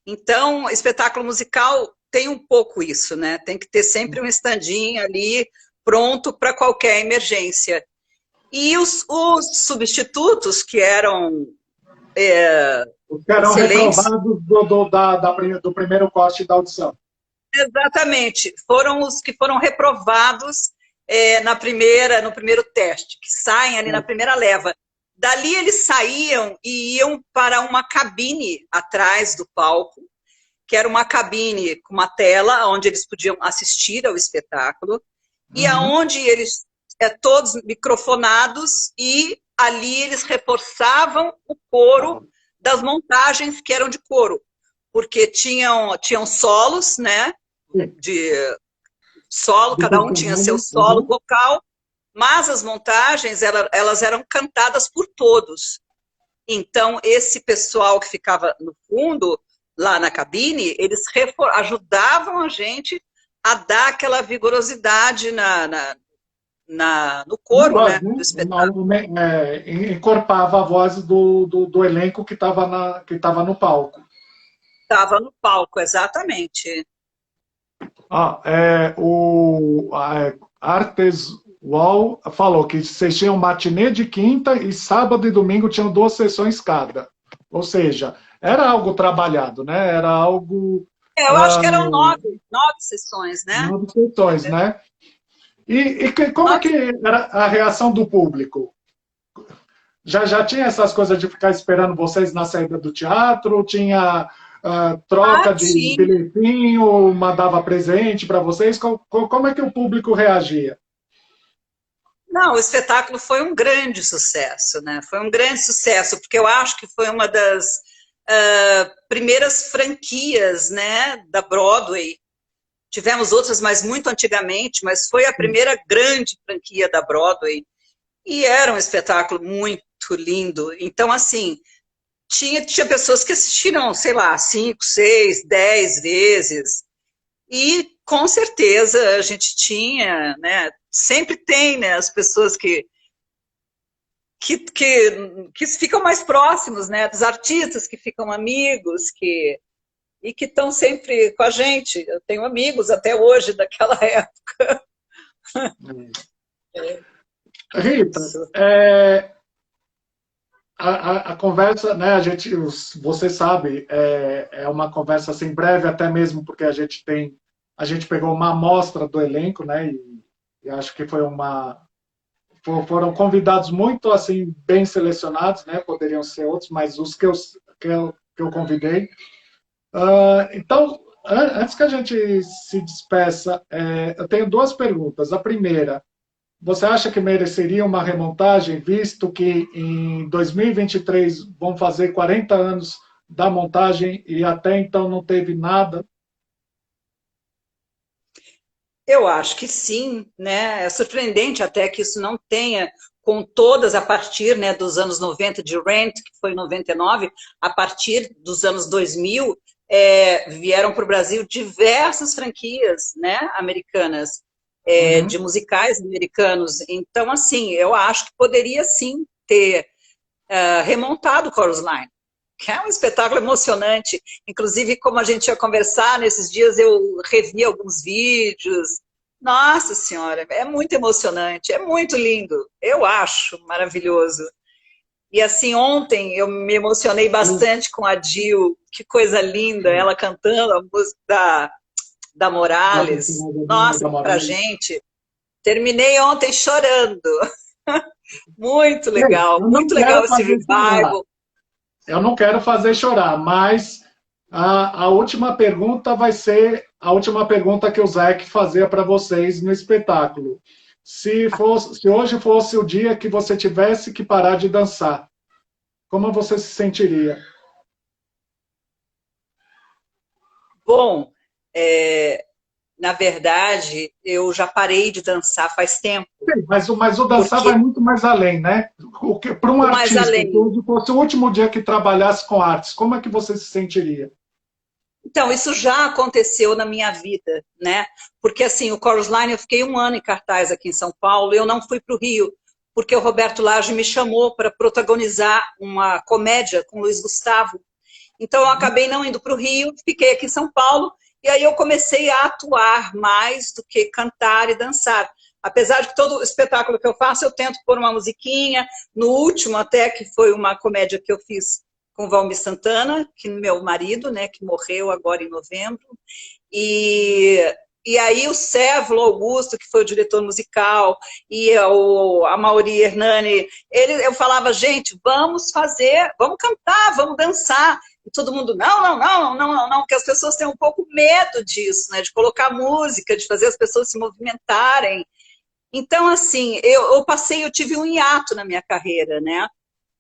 Então, espetáculo musical tem um pouco isso, né? Tem que ter sempre um stand-in ali pronto para qualquer emergência. E os substitutos, que eram os que eram reprovados do primeiro corte da audição. Exatamente. Foram os que foram reprovados no primeiro teste, que saem ali na primeira leva. Dali eles saíam e iam para uma cabine atrás do palco, que era uma cabine com uma tela onde eles podiam assistir ao espetáculo, e aonde eles todos microfonados, e ali eles reforçavam o coro das montagens que eram de coro, porque tinham solos, né, de solo, cada um tinha seu solo vocal, mas as montagens, elas eram cantadas por todos. Então, esse pessoal que ficava no fundo, lá na cabine, eles ajudavam a gente a dar aquela vigorosidade no coro, né, do espetáculo. Encorpava a voz do elenco que estava no palco. Estava no palco, exatamente. O Artes Wall falou que vocês tinham matinê de quinta e sábado e domingo tinham 2 sessões cada. Ou seja, era algo trabalhado, né? Era algo... eu acho que eram 9 sessões, né? 9 sessões, né? E como é que era a reação do público? Já tinha essas coisas de ficar esperando vocês na saída do teatro? Tinha troca de bilhetinho, mandava presente para vocês? Como é que o público reagia? Não, o espetáculo foi um grande sucesso, né? Foi um grande sucesso, porque eu acho que foi uma das primeiras franquias, né, da Broadway. Tivemos outras, mas muito antigamente, mas foi a primeira grande franquia da Broadway. E era um espetáculo muito lindo. Então, assim, tinha pessoas que assistiram, sei lá, 5, 6, 10 vezes. E, com certeza, a gente tinha, né? Sempre tem, né, as pessoas que ficam mais próximos, né, dos artistas, que ficam amigos, e que estão sempre com a gente. Eu tenho amigos até hoje daquela época. Rita, a conversa, né, você sabe, é uma conversa assim breve, até mesmo porque a gente pegou uma amostra do elenco, né, e acho que foi foram convidados muito assim bem selecionados, né? Poderiam ser outros, mas os que eu convidei. Então, antes que a gente se despeça, eu tenho duas perguntas. A primeira, você acha que mereceria uma remontagem, visto que em 2023 vão fazer 40 anos da montagem e até então não teve nada? Eu acho que sim, né? É surpreendente até que isso não tenha, com todas a partir, né, dos anos 90 de Rent, que foi em 99, a partir dos anos 2000, vieram para o Brasil diversas franquias, né, americanas, Uhum. de musicais americanos. Então, assim, eu acho que poderia sim ter remontado o Chorus Line, que é um espetáculo emocionante. Inclusive, como a gente ia conversar, nesses dias eu revi alguns vídeos. Nossa Senhora, é muito emocionante, é muito lindo. Eu acho maravilhoso. E assim, ontem eu me emocionei bastante com a Jill, que coisa linda, ela cantando a música da Morales. Nossa, Da pra Morales. gente. Terminei ontem chorando. Eu não Muito quero legal esse fazer chorar. revival. Eu não quero fazer chorar, mas a última pergunta vai ser a última pergunta que o Zeke fazia para vocês no espetáculo. Se hoje fosse o dia que você tivesse que parar de dançar, como você se sentiria? Bom, na verdade, eu já parei de dançar faz tempo, Sim, mas o dançar vai porque muito mais além, né? Para um o mais artista, se além. hoje fosse o último dia que trabalhasse com artes, como é que você se sentiria? Então, isso já aconteceu na minha vida, né? Porque assim, o Chorus Line, eu fiquei um ano em cartaz aqui em São Paulo, e eu não fui para o Rio, porque o Roberto Lage me chamou para protagonizar uma comédia com o Luiz Gustavo. Então, eu acabei não indo para o Rio, fiquei aqui em São Paulo, e aí eu comecei a atuar mais do que cantar e dançar. Apesar de que todo espetáculo que eu faço, eu tento pôr uma musiquinha. No último, até, que foi uma comédia que eu fiz com o Valmir Santana, que meu marido, né, que morreu agora em novembro. E, e aí o Cévolo Augusto, que foi o diretor musical, e a Mauri Hernani, eu falava, gente, vamos fazer, vamos cantar, vamos dançar. E todo mundo, não, porque as pessoas têm um pouco medo disso, né? De colocar música, de fazer as pessoas se movimentarem. Então, assim, eu tive um hiato na minha carreira, né?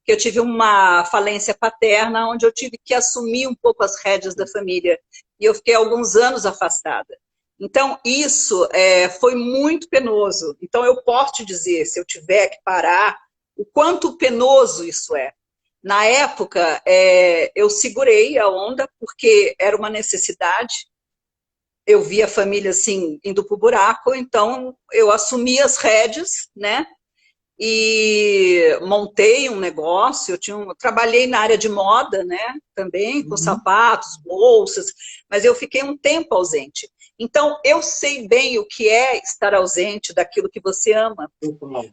Que eu tive uma falência paterna, onde eu tive que assumir um pouco as rédeas da família. E eu fiquei alguns anos afastada. Então, isso foi muito penoso. Então, eu posso te dizer, se eu tiver que parar, o quanto penoso isso é. Na época, eu segurei a onda, porque era uma necessidade. Eu vi a família, assim, indo para o buraco, então eu assumi as rédeas, né? E montei um negócio, trabalhei na área de moda, né, também, com Uhum. sapatos, bolsas, mas eu fiquei um tempo ausente. Então, eu sei bem o que é estar ausente daquilo que você ama,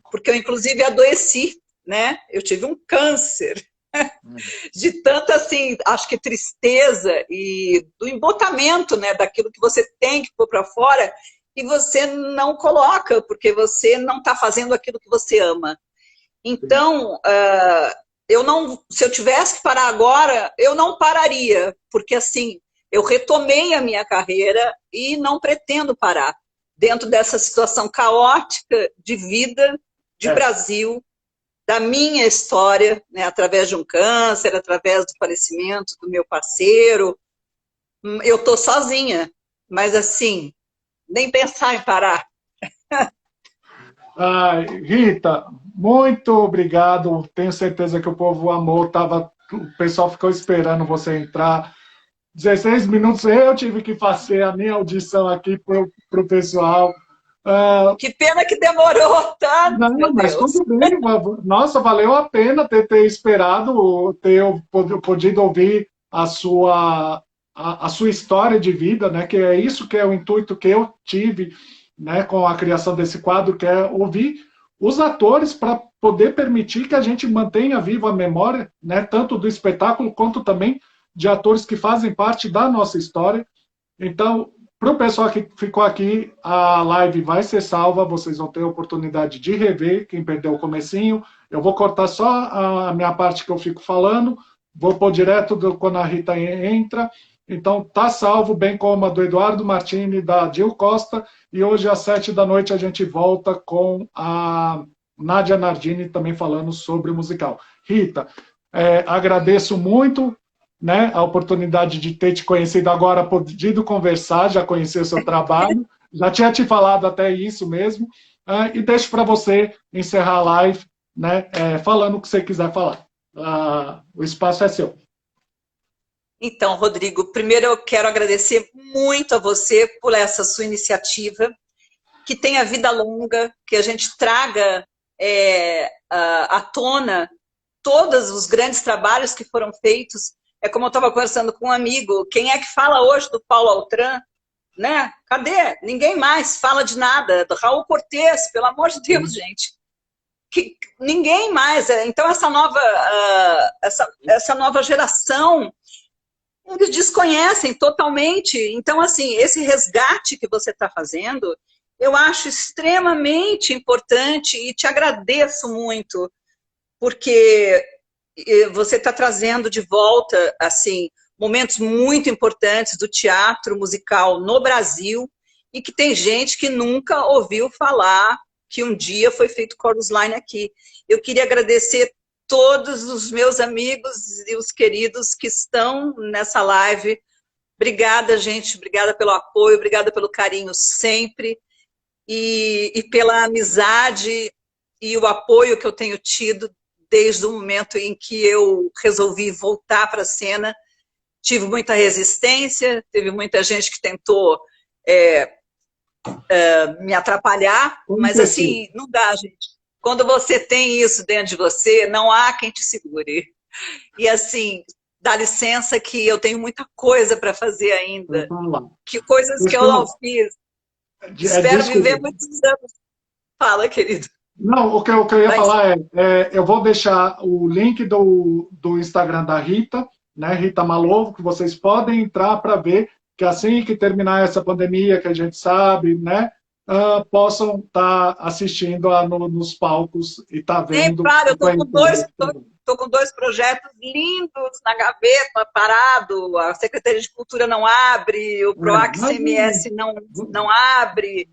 porque eu, inclusive, adoeci, né, eu tive um câncer, de tanta, assim, acho que tristeza e do embotamento, né, daquilo que você tem que pôr para fora, e você não coloca, porque você não está fazendo aquilo que você ama. Então, eu não, se eu tivesse que parar agora, eu não pararia, porque assim, eu retomei a minha carreira e não pretendo parar dentro dessa situação caótica de vida, de É. Brasil, da minha história, né, através de um câncer, através do falecimento do meu parceiro. Eu estou sozinha, mas assim, nem pensar em parar. Ai, Rita, muito obrigado. Tenho certeza que o povo amou. O pessoal ficou esperando você entrar. 16 minutos eu tive que fazer a minha audição aqui para o pessoal. Ah, Que pena que demorou tanto, não, meu mas Deus. tudo bem. Nossa, valeu a pena ter esperado, ter podido ouvir a sua história de vida, né? Que é isso que é o intuito que eu tive, né, com a criação desse quadro, que é ouvir os atores para poder permitir que a gente mantenha viva a memória, né, tanto do espetáculo quanto também de atores que fazem parte da nossa história. Então, Para o pessoal que ficou aqui, a live vai ser salva, vocês vão ter a oportunidade de rever, quem perdeu o comecinho. Eu vou cortar só a minha parte que eu fico falando, vou pôr direto quando a Rita entra. Então, tá salvo, bem como a do Eduardo Martini, da Gil Costa. E hoje, às 7 da noite, a gente volta com a Nádia Nardini também falando sobre o musical. Rita, agradeço muito, né, a oportunidade de ter te conhecido agora, podido conversar, já conhecer o seu trabalho, já tinha te falado até isso mesmo, e deixo para você encerrar a live, né, falando o que você quiser falar. O espaço é seu. Então, Rodrigo, primeiro eu quero agradecer muito a você por essa sua iniciativa, que tenha vida longa, que a gente traga à tona todos os grandes trabalhos que foram feitos. É como eu estava conversando com um amigo, quem é que fala hoje do Paulo Altran? Né? Cadê? Ninguém mais fala de nada. Do Raul Cortez, pelo amor de Deus, gente. Ninguém mais. Então, essa nova geração, eles desconhecem totalmente. Então, assim, esse resgate que você está fazendo, eu acho extremamente importante e te agradeço muito, porque você está trazendo de volta, assim, momentos muito importantes do teatro musical no Brasil e que tem gente que nunca ouviu falar que um dia foi feito Chorus Line aqui. Eu queria agradecer todos os meus amigos e os queridos que estão nessa live. Obrigada, gente. Obrigada pelo apoio, obrigada pelo carinho sempre e pela amizade e o apoio que eu tenho tido desde o momento em que eu resolvi voltar para a cena. Tive muita resistência, teve muita gente que tentou me atrapalhar, mas assim, não dá, gente. Quando você tem isso dentro de você, não há quem te segure. E assim, dá licença que eu tenho muita coisa para fazer ainda, coisas que eu não fiz. Espero viver muitos anos. Fala, querido. Não, o que eu ia falar eu vou deixar o link do Instagram da Rita, né, Rita Malovo, que vocês podem entrar para ver que assim que terminar essa pandemia, que a gente sabe, né, possam estar assistindo nos palcos e estar vendo. Claro, eu estou com dois projetos lindos na gaveta, parado, a Secretaria de Cultura não abre, o PROAC CMS não abre.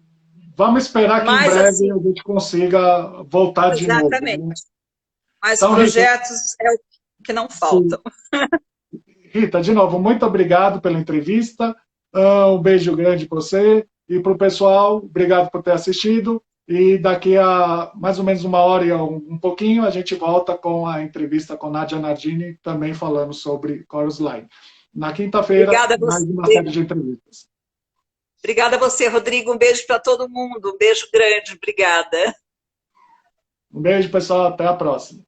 Vamos esperar que em breve assim, a gente consiga voltar de novo. Exatamente. Né? Mas então, projetos Rita, é o que não faltam. Rita, de novo, muito obrigado pela entrevista. Um beijo grande para você e para o pessoal. Obrigado por ter assistido. E daqui a mais ou menos 1 hora e um pouquinho, a gente volta com a entrevista com Nádia Nardini, também falando sobre Chorus Line. Na quinta-feira, mais uma série de entrevistas. Obrigada a você, Rodrigo. Um beijo para todo mundo. Um beijo grande. Obrigada. Um beijo, pessoal. Até a próxima.